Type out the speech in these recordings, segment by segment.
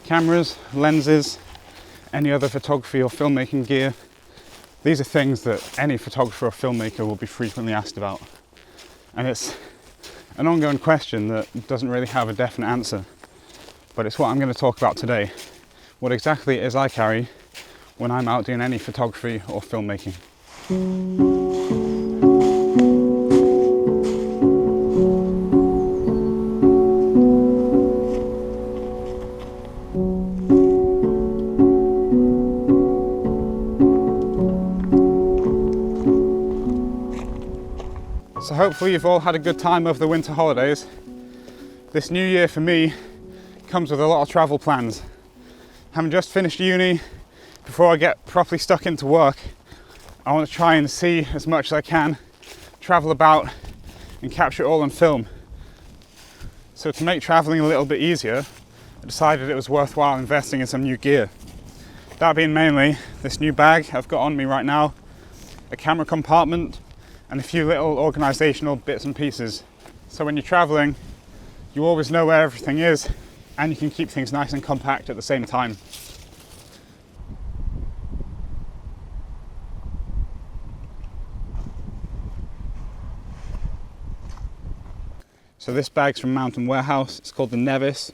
Cameras, lenses, any other photography or filmmaking gear. These are things that any photographer or filmmaker will be frequently asked about. And it's an ongoing question that doesn't really have a definite answer. But it's what I'm going to talk about today. What exactly it is I carry when I'm out doing any photography or filmmaking. So hopefully you've all had a good time over the winter holidays. This new year for me comes with a lot of travel plans. Having just finished uni, before I get properly stuck into work, I want to try and see as much as I can, travel about and capture it all on film. So to make traveling a little bit easier, I decided it was worthwhile investing in some new gear. That being mainly this new bag I've got on me right now, a camera compartment, and a few little organisational bits and pieces. So when you're travelling, you always know where everything is and you can keep things nice and compact at the same time. So this bag's from Mountain Warehouse. It's called the Nevis,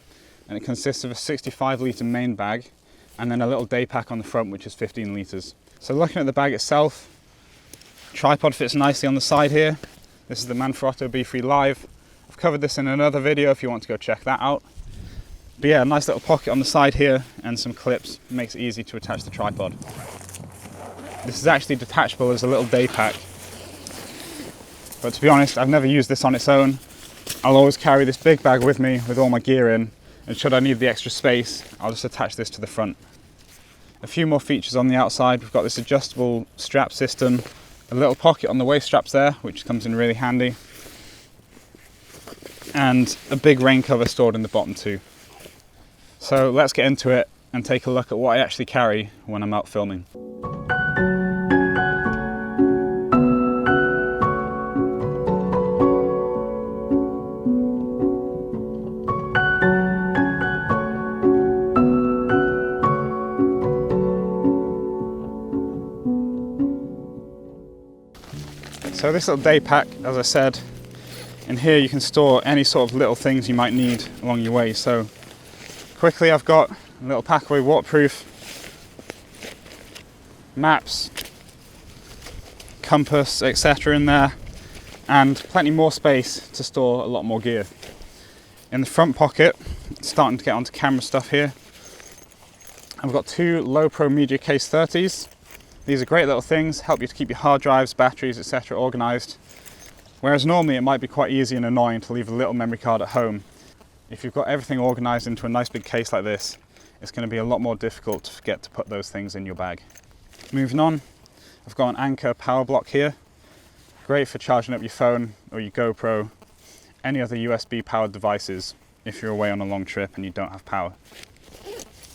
and it consists of a 65 litre main bag and then a little day pack on the front, which is 15 litres. So looking at the bag itself, tripod fits nicely on the side here. This is the Manfrotto B3 Live. I've covered this in another video if you want to go check that out. But yeah, a nice little pocket on the side here and some clips. Makes it easy to attach the tripod. This is actually detachable as a little day pack. But to be honest, I've never used this on its own. I'll always carry this big bag with me with all my gear in, and should I need the extra space, I'll just attach this to the front. A few more features on the outside. We've got this adjustable strap system, a little pocket on the waist straps there, which comes in really handy, and a big rain cover stored in the bottom too. So let's get into it and take a look at what I actually carry when I'm out filming. So this little day pack, as I said, in here you can store any sort of little things you might need along your way. So quickly, I've got a little packaway waterproof, maps, compass, etc. in there, and plenty more space to store a lot more gear. In the front pocket, starting to get onto camera stuff here, I've got two Low Pro Media Case 30s. These are great little things, help you to keep your hard drives, batteries, etc. organised. Whereas normally it might be quite easy and annoying to leave a little memory card at home. If you've got everything organised into a nice big case like this, it's going to be a lot more difficult to forget to put those things in your bag. Moving on, I've got an Anker power block here. Great for charging up your phone or your GoPro, any other USB powered devices if you're away on a long trip and you don't have power.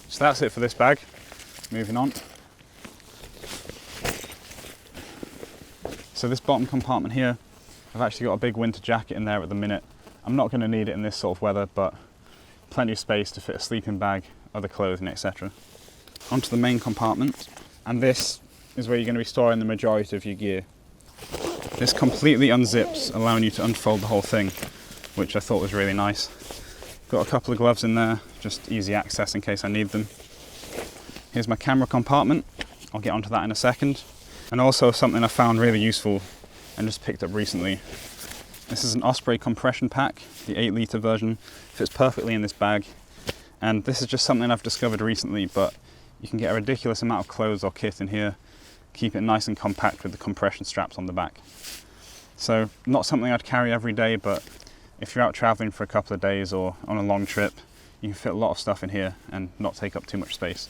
So that's it for this bag. Moving on. So this bottom compartment here, I've actually got a big winter jacket in there at the minute. I'm not going to need it in this sort of weather, but plenty of space to fit a sleeping bag, other clothing, etc. Onto the main compartment, and this is where you're going to be storing the majority of your gear. This completely unzips, allowing you to unfold the whole thing, which I thought was really nice. Got a couple of gloves in there, just easy access in case I need them. Here's my camera compartment. I'll get onto that in a second. And also something I found really useful and just picked up recently. This is an Osprey compression pack, the 8 litre version. Fits perfectly in this bag. And this is just something I've discovered recently, but you can get a ridiculous amount of clothes or kit in here. Keep it nice and compact with the compression straps on the back. So not something I'd carry every day, but if you're out traveling for a couple of days or on a long trip, you can fit a lot of stuff in here and not take up too much space.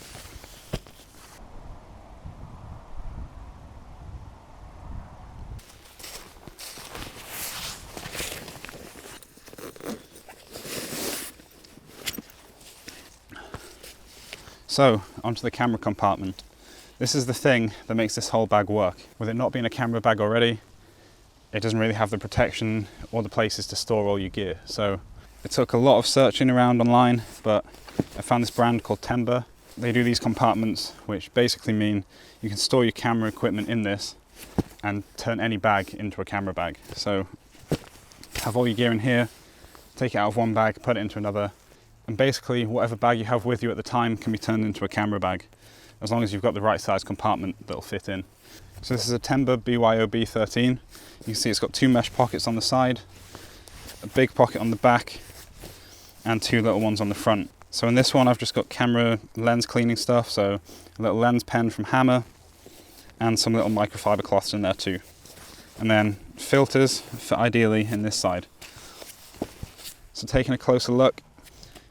So, onto the camera compartment. This is the thing that makes this whole bag work. With it not being a camera bag already, it doesn't really have the protection or the places to store all your gear. So It took a lot of searching around online, but I found this brand called Temba. They do these compartments, which basically mean you can store your camera equipment in this and turn any bag into a camera bag. So have all your gear in here, take it out of one bag, put it into another, and basically whatever bag you have with you at the time can be turned into a camera bag, as long as you've got the right size compartment that'll fit in. So this is a Temba BYOB 13. You can see it's got 2 mesh pockets on the side, a big pocket on the back, and 2 little ones on the front. So in this one I've just got camera lens cleaning stuff, so a little lens pen from Hammer, and some little microfiber cloths in there too. And then filters for ideally in this side. So taking a closer look,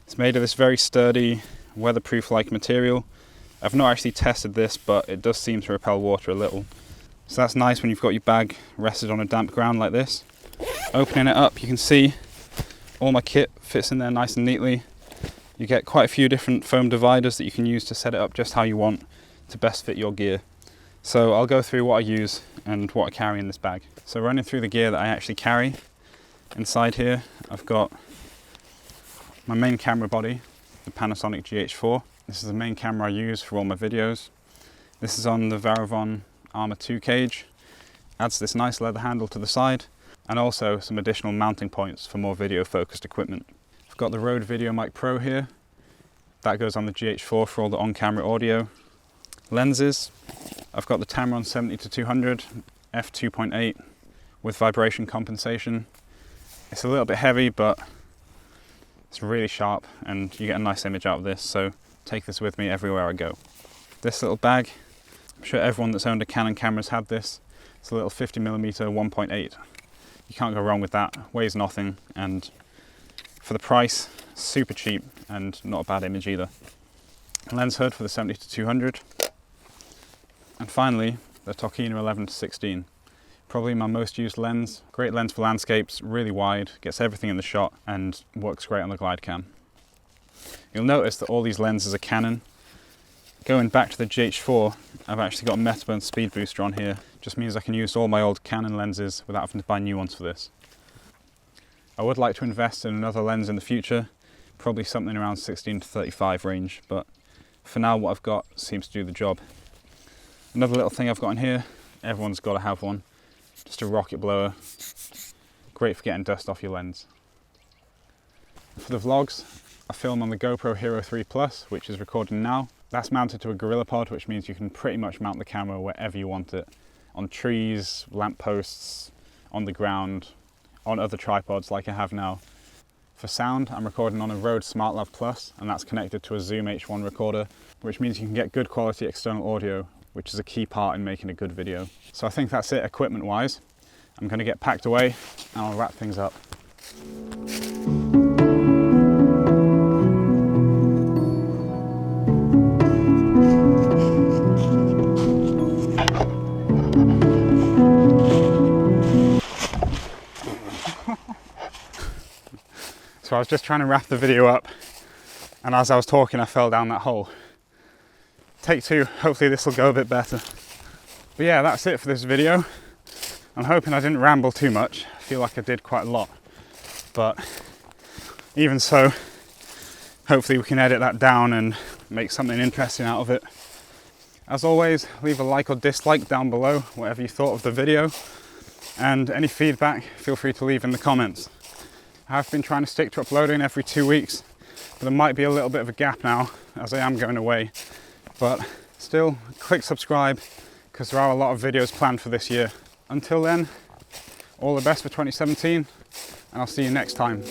it's made of this very sturdy, weatherproof-like material. I've not actually tested this, but it does seem to repel water a little. So that's nice when you've got your bag rested on a damp ground like this. Opening it up, you can see all my kit fits in there nice and neatly. You get quite a few different foam dividers that you can use to set it up just how you want to best fit your gear. So I'll go through what I use and what I carry in this bag. So running through the gear that I actually carry, inside here I've got my main camera body, the Panasonic GH4. This is the main camera I use for all my videos. This is on the Varavon Armor 2 cage. Adds this nice leather handle to the side, and also some additional mounting points for more video focused equipment. I've got the Rode VideoMic Pro here. That goes on the GH4 for all the on-camera audio. Lenses, I've got the Tamron 70-200 f2.8 with vibration compensation. It's a little bit heavy, but it's really sharp and you get a nice image out of this, so take this with me everywhere I go. This little bag, I'm sure everyone that's owned a Canon camera's had this. It's a little 50mm 1.8. You can't go wrong with that. Weighs nothing, and for the price, super cheap and not a bad image either. A lens hood for the 70-200. And finally, the Tokina 11-16. Probably my most used lens. Great lens for landscapes, really wide, gets everything in the shot and works great on the glide cam. You'll notice that all these lenses are Canon. Going back to the GH4, I've actually got a Metaburn speed booster on here. Just means I can use all my old Canon lenses without having to buy new ones for this. I would like to invest in another lens in the future, probably something around 16-35 range, but for now what I've got seems to do the job. Another little thing I've got in here, everyone's got to have one, just a rocket blower. Great for getting dust off your lens. For the vlogs, I film on the GoPro Hero 3 Plus, which is recording now. That's mounted to a GorillaPod, which means you can pretty much mount the camera wherever you want it. On trees, lampposts, on the ground, on other tripods like I have now. For sound, I'm recording on a Rode SmartLav Plus, and that's connected to a Zoom H1 recorder, which means you can get good quality external audio, which is a key part in making a good video. So I think that's it equipment-wise. I'm going to get packed away and I'll wrap things up. So I was just trying to wrap the video up, and as I was talking I fell down that hole. Take 2, hopefully this will go a bit better. But yeah, that's it for this video. I'm hoping I didn't ramble too much. I feel like I did quite a lot. But even so, hopefully we can edit that down and make something interesting out of it. As always, leave a like or dislike down below, whatever you thought of the video. And any feedback, feel free to leave in the comments. I have been trying to stick to uploading every 2 weeks, but there might be a little bit of a gap now as I am going away. But still, click subscribe because there are a lot of videos planned for this year. Until then, all the best for 2017, and I'll see you next time.